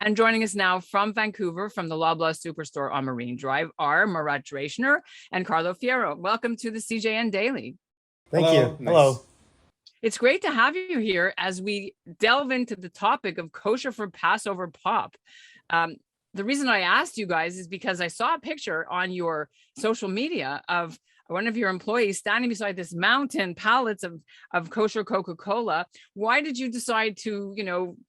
And joining us now from Vancouver, from the Loblaw Superstore on Marine Drive, are Marat Dreyshner and Carlo Fierro. Welcome to the CJN Daily. Thank you. Hello. It's great to have you here as we delve into the topic of kosher for Passover pop. The reason I asked you guys is because I saw a picture on your social media of one of your employees standing beside this mountain pallets of kosher Coca-Cola. Why did you decide to,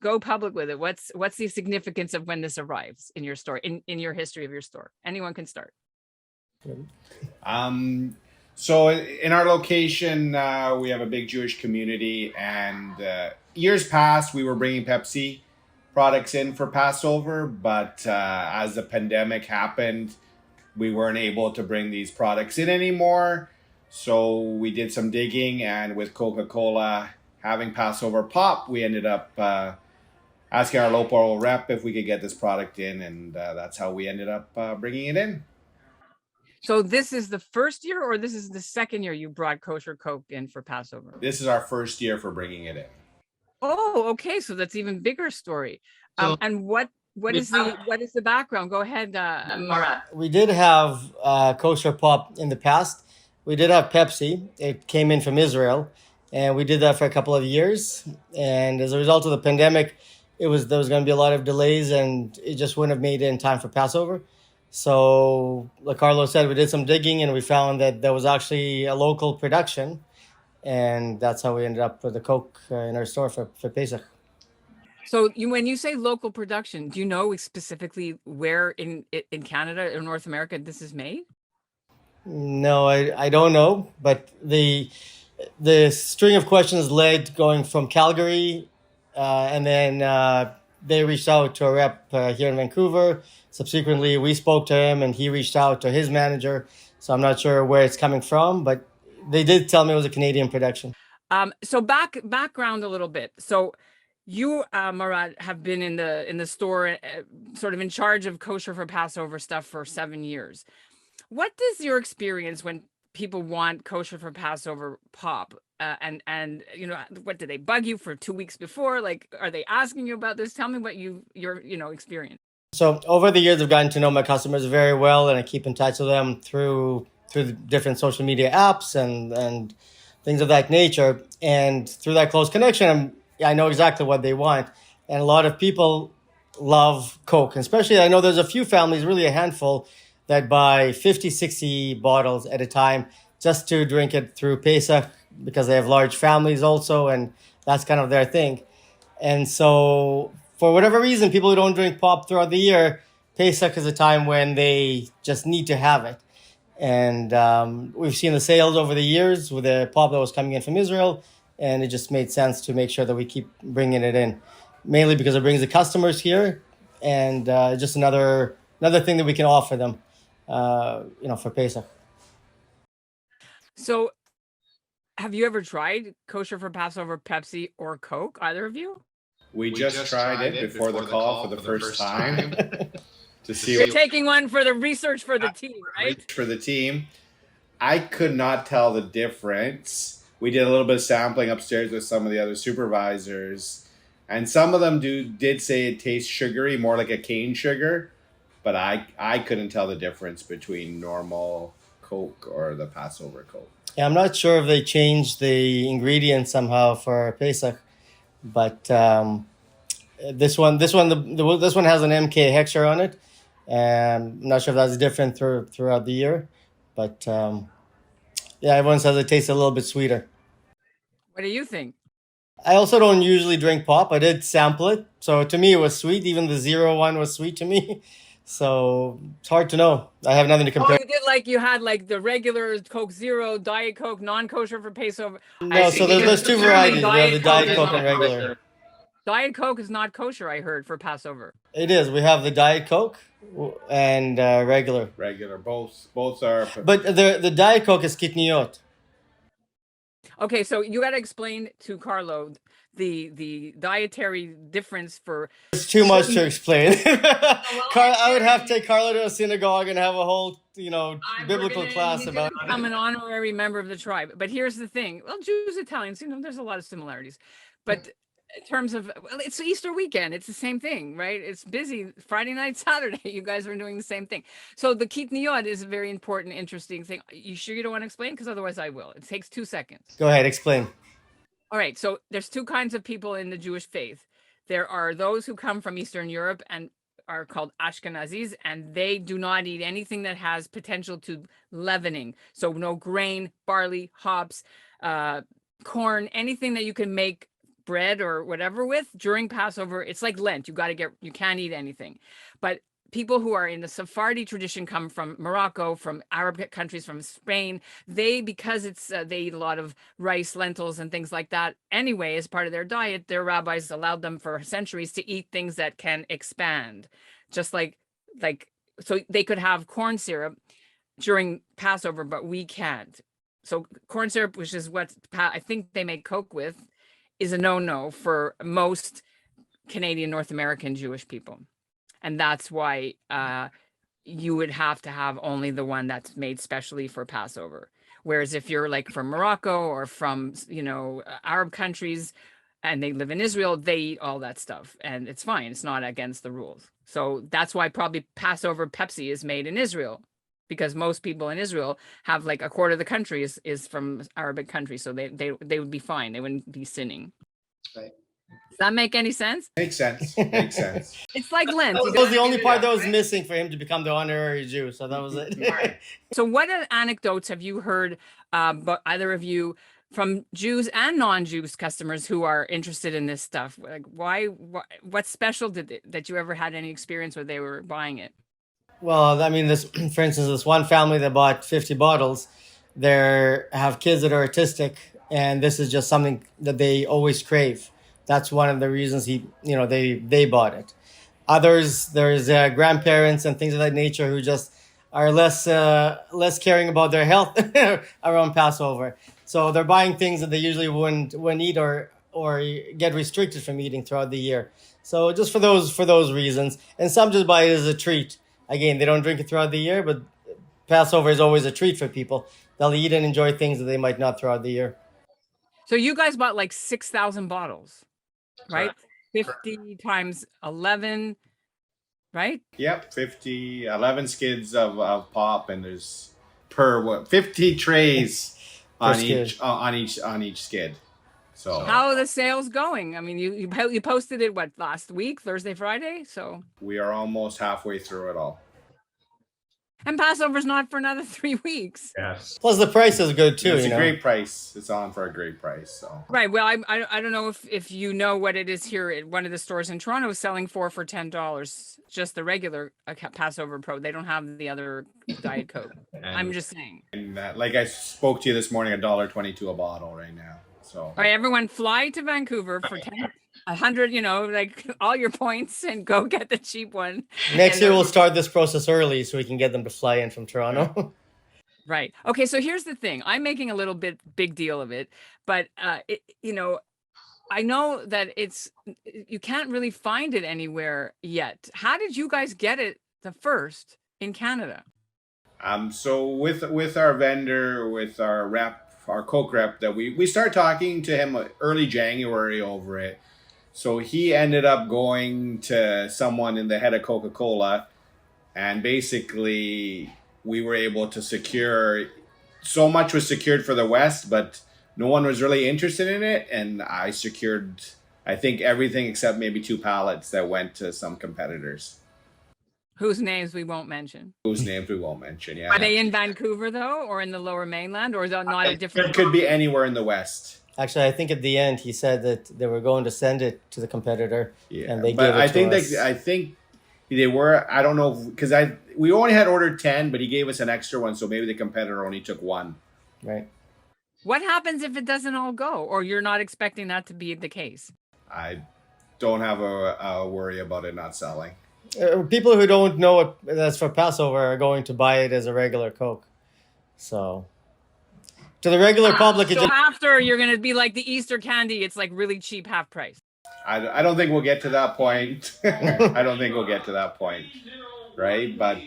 go public with it? What's the significance of when this arrives in your store, in your history of your store? Anyone can start. So in our location, we have a big Jewish community, and years past, we were bringing Pepsi products in for Passover, but as the pandemic happened, we weren't able to bring these products in anymore. So we did some digging, and with Coca-Cola having Passover pop, we ended up asking our local rep if we could get this product in, and that's how we ended up bringing it in. So this is the first year, or this is the second year you brought kosher Coke in for Passover? This is our first year for bringing it in. Oh, okay. So that's even bigger story. And what is the background? Go ahead, Marat. We did have kosher pop in the past. We did have Pepsi. It came in from Israel, and we did that for a couple of years. And as a result of the pandemic, there was going to be a lot of delays, and it just wouldn't have made it in time for Passover. So, like Carlo said, we did some digging, and we found that there was actually a local production, and that's how we ended up with the Coke in our store for Pesach. So when you say local production, do you know specifically where in Canada or North America this is made? No, I don't know, but the string of questions led going from Calgary, and then they reached out to a rep here in Vancouver. Subsequently, we spoke to him, and he reached out to his manager. So I'm not sure where it's coming from, but they did tell me it was a Canadian production. So background a little bit. So you, Marat, have been in the store, sort of in charge of kosher for Passover stuff for 7 years. What is your experience when people want kosher for Passover pop? And what do they bug you for 2 weeks before? Like, are they asking you about this? Tell me what your experience. So over the years, I've gotten to know my customers very well, and I keep in touch with them through the different social media apps and things of that nature. And through that close connection, I know exactly what they want. And a lot of people love Coke, and especially I know there's a few families, really a handful, that buy 50, 60 bottles at a time just to drink it through Pesach, because they have large families also, and that's kind of their thing. And so for whatever reason, people who don't drink pop throughout the year, Pesach is a time when they just need to have it. And we've seen the sales over the years with the pop that was coming in from Israel, and it just made sense to make sure that we keep bringing it in, mainly because it brings the customers here, and just another thing that we can offer them, for Pesach. So have you ever tried kosher for Passover Pepsi or Coke, either of you? We just tried it before the call for the first time to see. You're taking one for the research for the team, right? For the team. I could not tell the difference. We did a little bit of sampling upstairs with some of the other supervisors, and some of them did say it tastes sugary, more like a cane sugar, but I couldn't tell the difference between normal Coke or the Passover Coke. Yeah, I'm not sure if they changed the ingredients somehow for Pesach, but this one has an MK hexer on it, and I'm not sure if that's different throughout the year, but everyone says it tastes a little bit sweeter. What do you think? I also don't usually drink pop. I did sample it, so to me it was sweet. Even the zero one was sweet to me. So it's hard to know. I have nothing to compare. Oh, you had the regular Coke Zero, Diet Coke, non-kosher for Passover. No, so there's two varieties. We have the Diet Coke and regular. Diet Coke is not kosher, I heard, for Passover. It is. We have the Diet Coke and regular. Regular, both are. But the Diet Coke is kitniot. Okay, so you got to explain to Carlo the dietary difference for. It's too much to explain. I would have to take Carlo to a synagogue and have a whole, biblical class about it. I'm an honorary member of the tribe, but here's the thing. Well, Jews, Italians, there's a lot of similarities, but in terms of, well, it's Easter weekend. It's the same thing, right? It's busy Friday night, Saturday. You guys are doing the same thing. So the kitniot is a very important, interesting thing. You sure you don't want to explain? Because otherwise I will. It takes 2 seconds. Go ahead, explain. All right. So there's two kinds of people in the Jewish faith. There are those who come from Eastern Europe and are called Ashkenazis, and they do not eat anything that has potential to leavening. So no grain, barley, hops, corn, anything that you can make bread or whatever with during Passover. It's like Lent. You can't eat anything. But people who are in the Sephardi tradition come from Morocco, from Arab countries, from Spain. Because they eat a lot of rice, lentils, and things like that. Anyway, as part of their diet, their rabbis allowed them for centuries to eat things that can expand, just like so they could have corn syrup during Passover, but we can't. So corn syrup, which is what I think they make Coke with, is a no-no for most Canadian, North American Jewish people. And that's why you would have to have only the one that's made specially for Passover. Whereas if you're like from Morocco or from, Arab countries and they live in Israel, they eat all that stuff and it's fine. It's not against the rules. So that's why probably Passover Pepsi is made in Israel, because most people in Israel have like a quarter of the country is from Arabic countries. So they would be fine. They wouldn't be sinning. Right. Does that make any sense? Makes sense. Makes sense. It's like Lent. That was the only part that was missing for him to become the honorary Jew. So that was it. So what anecdotes have you heard, but either of you, from Jews and non-Jews customers who are interested in this stuff? Like what's special that you ever had any experience where they were buying it? Well, I mean, for instance, this one family that bought 50 bottles, they have kids that are autistic, and this is just something that they always crave. That's one of the reasons they bought it. Others, there's grandparents and things of that nature who just are less caring about their health around Passover. So they're buying things that they usually wouldn't eat or get restricted from eating throughout the year. So just for those reasons, and some just buy it as a treat. Again, they don't drink it throughout the year, but Passover is always a treat for people. They'll eat and enjoy things that they might not throughout the year. So you guys bought like 6,000 bottles, right? 50 times 11, right? Yep, 11 skids of pop, and there's 50 trays on each skid. So how are the sales going? I mean, you posted it last week, Thursday, Friday, so we are almost halfway through it all. And Passover's not for another 3 weeks. Yes. Plus the price is good too. It's a great price. It's on for a great price. So right. Well, I don't know if you know what it is here at one of the stores in Toronto is selling for $10. Just the regular Passover Pro. They don't have the other Diet Coke. I'm just saying. And like I spoke to you this morning, $1.22 a bottle right now. So all right, everyone, fly to Vancouver for 100, like all your points, and go get the cheap one. Next year we'll start this process early so we can get them to fly in from Toronto. Right. Okay. So here's the thing. I'm making a little bit big deal of it, but I know that you can't really find it anywhere yet. How did you guys get it the first in Canada? So with our vendor, with our rep, our Coke rep, that we started talking to him early January over it. So he ended up going to someone in the head of Coca-Cola, and basically we were able to secure, so much was secured for the West, but no one was really interested in it. And I secured, I think, everything except maybe 2 pallets that went to some competitors. Whose names we won't mention. Yeah. Are they in Vancouver though, or in the Lower Mainland, or is that not a different? It could be anywhere in the West. Actually, I think at the end he said that they were going to send it to the competitor, and they gave it to us. I think they were. I don't know, because we only had ordered 10, but he gave us an extra one, so maybe the competitor only took 1. Right. What happens if it doesn't all go, or you're not expecting that to be the case? I don't have a worry about it not selling. People who don't know what that's for Passover are going to buy it as a regular Coke. So to the regular public, so after you're going to be like the Easter candy, it's like really cheap, half price. I don't think we'll get to that point. Right? But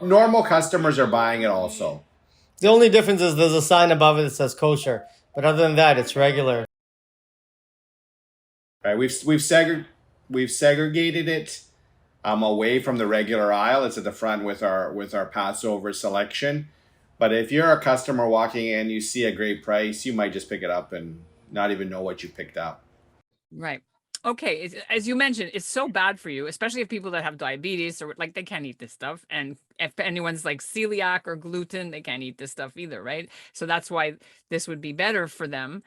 normal customers are buying it also. The only difference is there's a sign above it that says kosher. But other than that, it's regular. Right? We've segregated it away from the regular aisle. It's at the front with our Passover selection. But if you're a customer walking in, you see a great price, you might just pick it up and not even know what you picked up. Right. Okay. As you mentioned, it's so bad for you, especially if people that have diabetes or like they can't eat this stuff. And if anyone's like celiac or gluten, they can't eat this stuff either. Right. So that's why this would be better for them.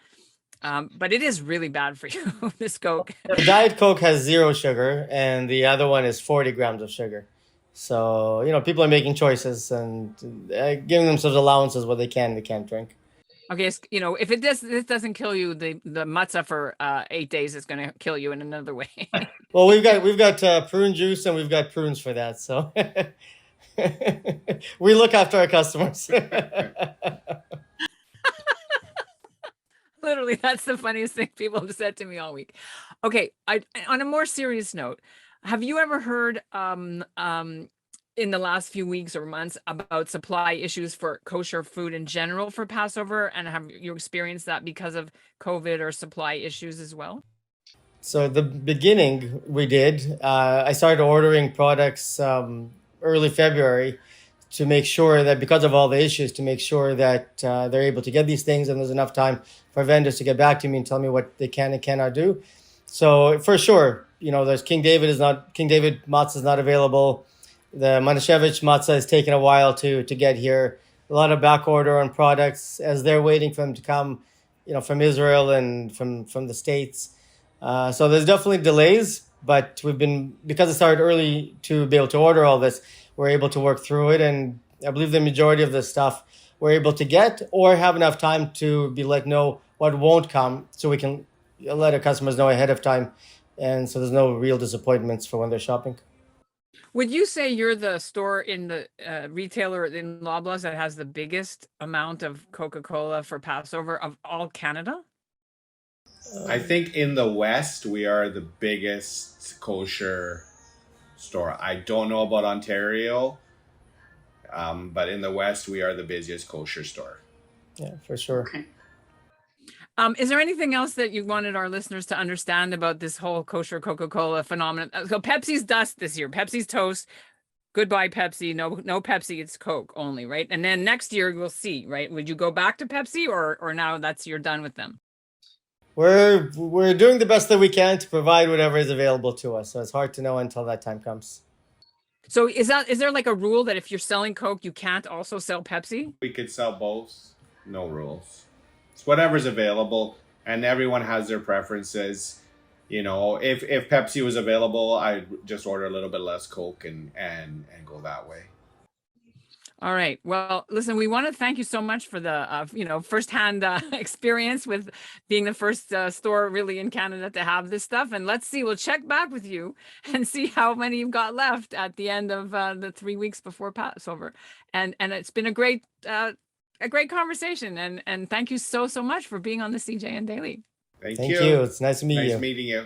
But it is really bad for you, this Coke. The Diet Coke has 0 sugar, and the other one is 40 grams of sugar. So, people are making choices and giving themselves allowances what they can and they can't drink. Okay, if this doesn't kill you, the matzah for 8 days is going to kill you in another way. Well, we've got prune juice and we've got prunes for that. So we look after our customers. Literally, that's the funniest thing people have said to me all week. Okay, on a more serious note, have you ever heard in the last few weeks or months about supply issues for kosher food in general for Passover? And have you experienced that because of COVID or supply issues as well? So the beginning we did, I started ordering products early February to make sure that because of all the issues, to make sure that they're able to get these things and there's enough time for vendors to get back to me and tell me what they can and cannot do. So for sure, there's King David matzah is not available. The Manischewitz matzah is taking a while to get here. A lot of back order on products as they're waiting for them to come, from Israel and from the States. So there's definitely delays, but because it started early to be able to order all this, we're able to work through it. And I believe the majority of the stuff we're able to get or have enough time to be let know what won't come so we can let our customers know ahead of time. And so there's no real disappointments for when they're shopping. Would you say you're the store in the retailer in Loblaws that has the biggest amount of Coca-Cola for Passover of all Canada? I think in the West, we are the biggest kosher store. I don't know about Ontario, but in the West, we are the busiest kosher store. Yeah, for sure. Okay. Is there anything else that you wanted our listeners to understand about this whole kosher Coca-Cola phenomenon? So Pepsi's dust this year, Pepsi's toast. Goodbye, Pepsi. No Pepsi. It's Coke only, right? And then next year we'll see, right? Would you go back to Pepsi or now you're done with them? We're doing the best that we can to provide whatever is available to us. So it's hard to know until that time comes. So is there like a rule that if you're selling Coke, you can't also sell Pepsi? We could sell both. No rules. It's whatever's available, and everyone has their preferences. If Pepsi was available, I'd just order a little bit less Coke and go that way. All right. Well, listen, we want to thank you so much for the, firsthand experience with being the first store really in Canada to have this stuff. And let's see, we'll check back with you and see how many you've got left at the end of the 3 weeks before Passover. And it's been a great conversation. And thank you so much for being on the CJN Daily. Thank you. you. It's nice to meet you. Nice meeting you.